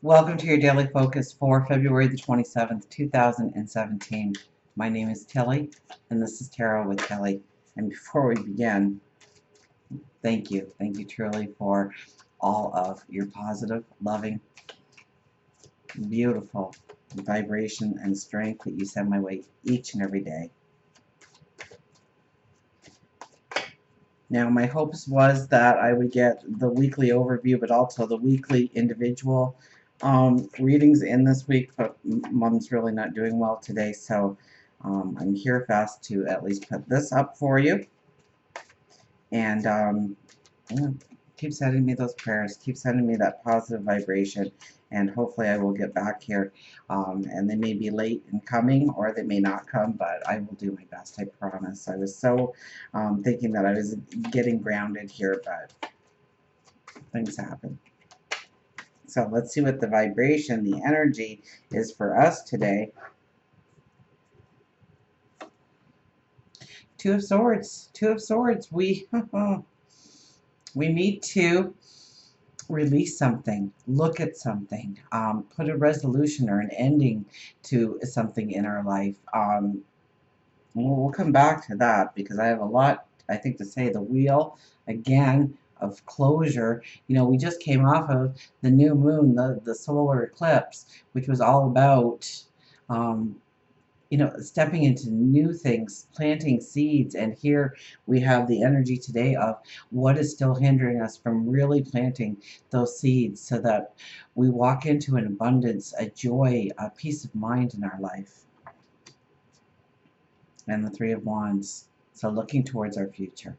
Welcome to your daily focus for February the 27th, 2017. My name is Tilly, and this is Tarot with Tilly. And before we begin, thank you. Thank you truly for all of your positive, loving, beautiful vibration and strength that you send my way each and every day. Now, my hopes was that I would get the weekly overview, but also the weekly individual readings in this week, but Mom's really not doing well today, so I'm here fast to at least put this up for you. And keep sending me those prayers, keep sending me that positive vibration, and hopefully I will get back here. And they may be late in coming, or they may not come, but I will do my best, I promise. I was so thinking that I was getting grounded here, but things happen. So let's see what the vibration, the energy is for us today. Two of Swords. Two of Swords. We need to release something, look at something, put a resolution or an ending to something in our life. We'll come back to that because I have a lot, I think, to say. The Wheel, again, of closure. You know, we just came off of the new moon, the solar eclipse, which was all about you know, stepping into new things, planting seeds. And here we have the energy today of what is still hindering us from really planting those seeds so that we walk into an abundance, a joy, a peace of mind in our life. And the Three of Wands. So looking towards our future,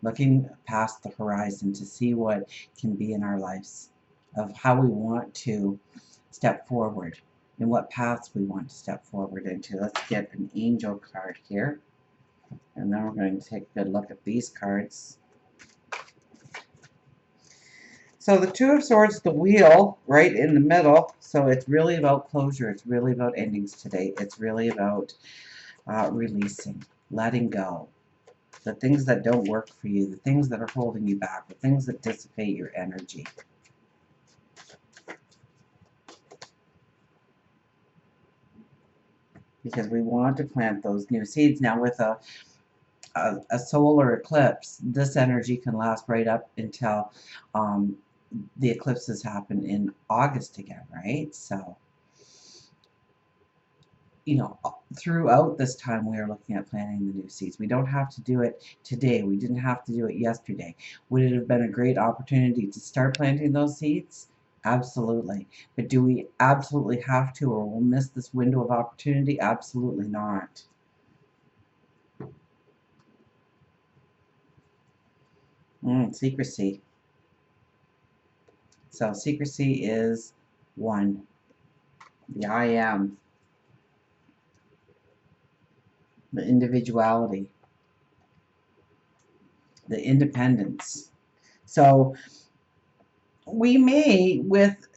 looking past the horizon to see what can be in our lives, of how we want to step forward and what paths we want to step forward into. Let's get an angel card here. And then we're going to take a good look at these cards. So the Two of Swords, the Wheel, right in the middle. So it's really about closure. It's really about endings today. It's really about releasing, letting go. The things that don't work for you, the things that are holding you back, the things that dissipate your energy. Because we want to plant those new seeds. Now with a solar eclipse, this energy can last right up until the eclipses happen in August again, right? So, you know, throughout this time we are looking at planting the new seeds. We don't have to do it today. We didn't have to do it yesterday. Would it have been a great opportunity to start planting those seeds? Absolutely. But do we absolutely have to, or we'll miss this window of opportunity? Absolutely not. Secrecy. So secrecy is one. The I am. The individuality. The independence. So we may, with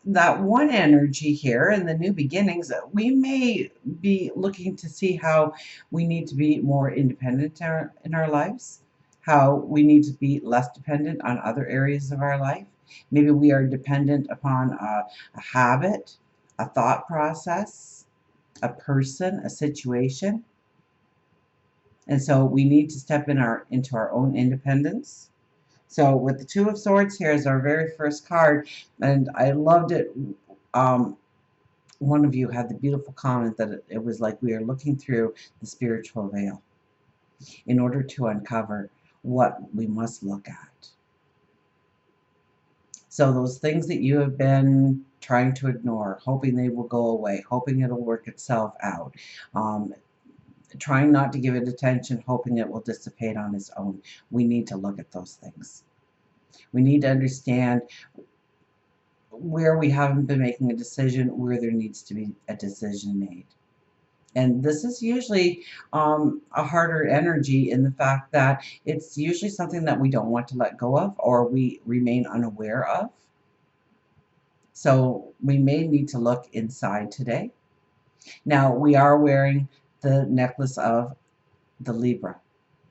that one energy here and the new beginnings, we may be looking to see how we need to be more independent in our lives, how we need to be less dependent on other areas of our life. Maybe we are dependent upon a habit, a thought process, a person, a situation. And so we need to step into our own independence. So with the Two of Swords here is our very first card, and I loved it. One of you had the beautiful comment that it was like we are looking through the spiritual veil in order to uncover what we must look at. So those things that you have been trying to ignore, hoping they will go away, hoping it'll work itself out, trying not to give it attention, hoping it will dissipate on its own. We need to look at those things. We need to understand where we haven't been making a decision, where there needs to be a decision made. And this is usually a harder energy in the fact that it's usually something that we don't want to let go of or we remain unaware of. So we may need to look inside today. Now we are wearing the necklace of the Libra.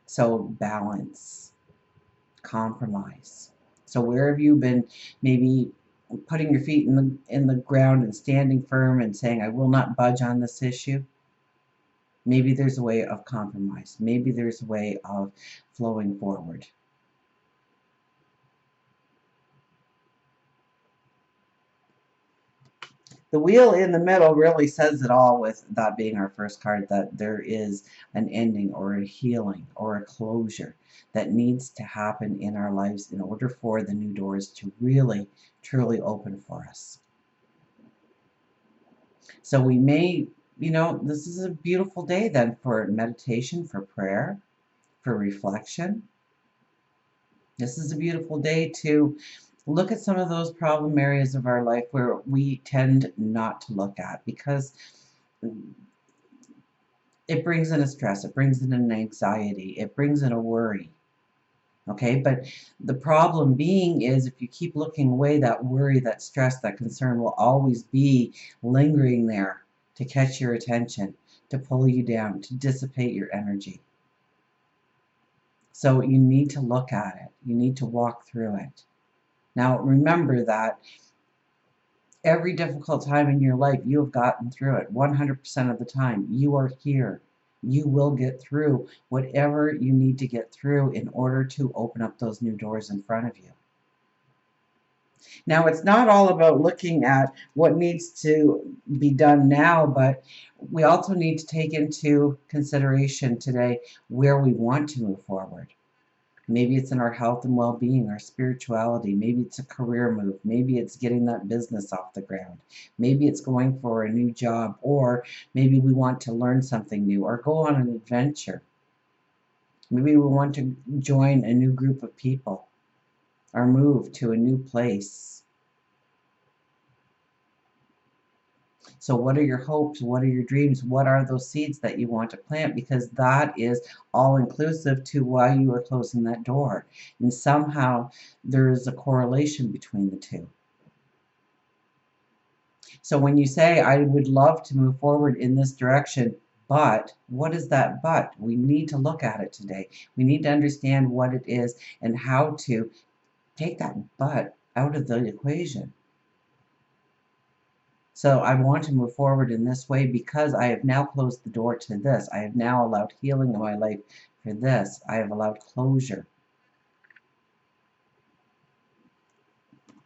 So balance, compromise. So where have you been maybe putting your feet in the ground and standing firm and saying, I will not budge on this issue. Maybe there's a way of compromise. Maybe there's a way of flowing forward. The wheel in the middle really says it all, with that being our first card, that there is an ending or a healing or a closure that needs to happen in our lives in order for the new doors to really, truly open for us. So we may, this is a beautiful day then for meditation, for prayer, for reflection. This is a beautiful day to look at some of those problem areas of our life where we tend not to look at, because it brings in a stress, it brings in an anxiety, it brings in a worry. Okay, but the problem being is, if you keep looking away, that worry, that stress, that concern will always be lingering there to catch your attention, to pull you down, to dissipate your energy. So you need to look at it. You need to walk through it. Now remember that every difficult time in your life, you have gotten through it 100% of the time. You are here. You will get through whatever you need to get through in order to open up those new doors in front of you. Now, it's not all about looking at what needs to be done now, but we also need to take into consideration today where we want to move forward. Maybe it's in our health and well-being, our spirituality. Maybe it's a career move. Maybe it's getting that business off the ground. Maybe it's going for a new job, or maybe we want to learn something new or go on an adventure. Maybe we want to join a new group of people or move to a new place. So what are your hopes? What are your dreams? What are those seeds that you want to plant? Because that is all inclusive to why you are closing that door. And somehow there is a correlation between the two. So when you say, I would love to move forward in this direction, but what is that but? We need to look at it today. We need to understand what it is and how to take that but out of the equation. So I want to move forward in this way because I have now closed the door to this. I have now allowed healing in my life for this. I have allowed closure.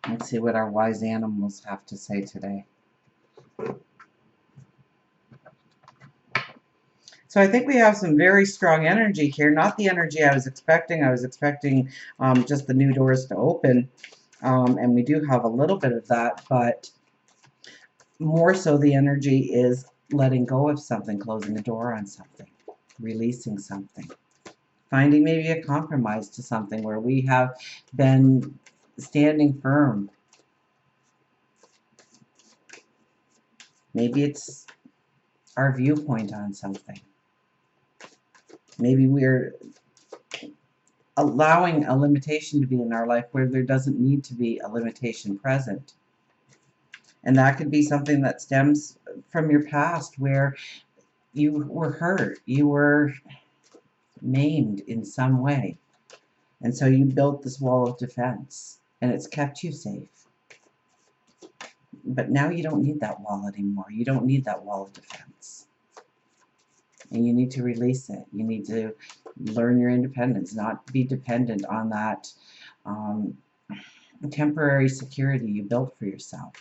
Let's see what our wise animals have to say today. So I think we have some very strong energy here. Not the energy I was expecting. I was expecting just the new doors to open. And we do have a little bit of that, but more so the energy is letting go of something, closing the door on something, releasing something, finding maybe a compromise to something where we have been standing firm. Maybe it's our viewpoint on something. Maybe we're allowing a limitation to be in our life where there doesn't need to be a limitation present. And that could be something that stems from your past where you were hurt, you were maimed in some way. And so you built this wall of defense, and it's kept you safe. But now you don't need that wall anymore. You don't need that wall of defense. And you need to release it. You need to learn your independence, not be dependent on that temporary security you built for yourself.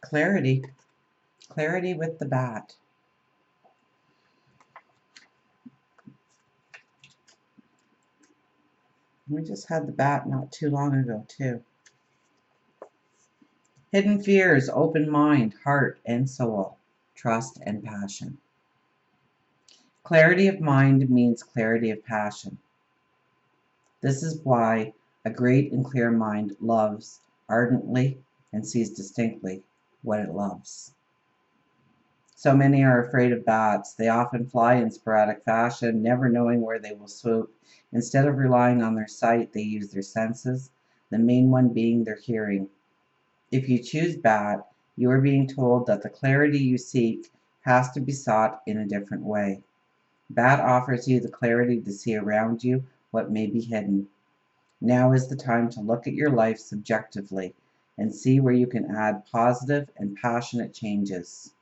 Clarity. Clarity with the bat. We just had the bat not too long ago, too. Hidden fears, open mind, heart and soul, trust and passion. Clarity of mind means clarity of passion. This is why a great and clear mind loves ardently and sees distinctly what it loves. So many are afraid of bats. They often fly in sporadic fashion, never knowing where they will swoop. Instead of relying on their sight, they use their senses, the main one being their hearing. If you choose bat, you are being told that the clarity you seek has to be sought in a different way. That offers you the clarity to see around you what may be hidden. Now is the time to look at your life subjectively and see where you can add positive and passionate changes.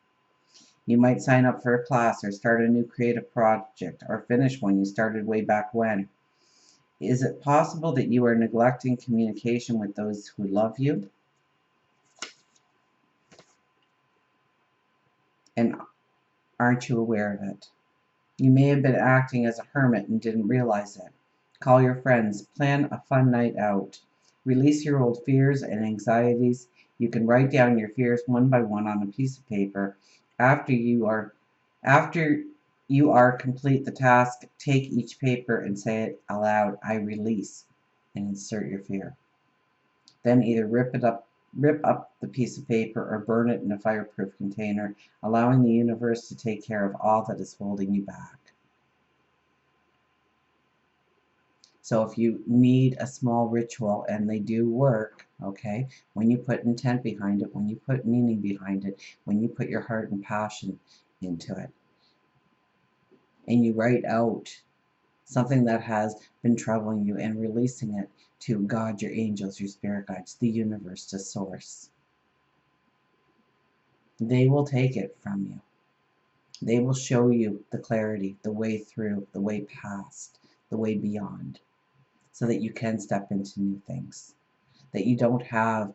You might sign up for a class or start a new creative project or finish one you started way back when. Is it possible that you are neglecting communication with those who love you? And aren't you aware of it? You may have been acting as a hermit and didn't realize it. Call your friends, plan a fun night out. Release your old fears and anxieties. You can write down your fears one by one on a piece of paper. After you are complete the task, take each paper and say it aloud, I release, and insert your fear. Then either rip up the piece of paper or burn it in a fireproof container, allowing the universe to take care of all that is holding you back. So if you need a small ritual, and they do work, okay, when you put intent behind it, when you put meaning behind it, when you put your heart and passion into it, and you write out something that has been troubling you and releasing it to God, your angels, your spirit guides, the universe, to source. They will take it from you. They will show you the clarity, the way through, the way past, the way beyond, so that you can step into new things. That you don't have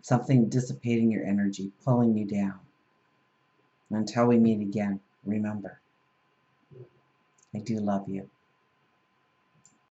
something dissipating your energy, pulling you down. Until we meet again, remember, I do love you.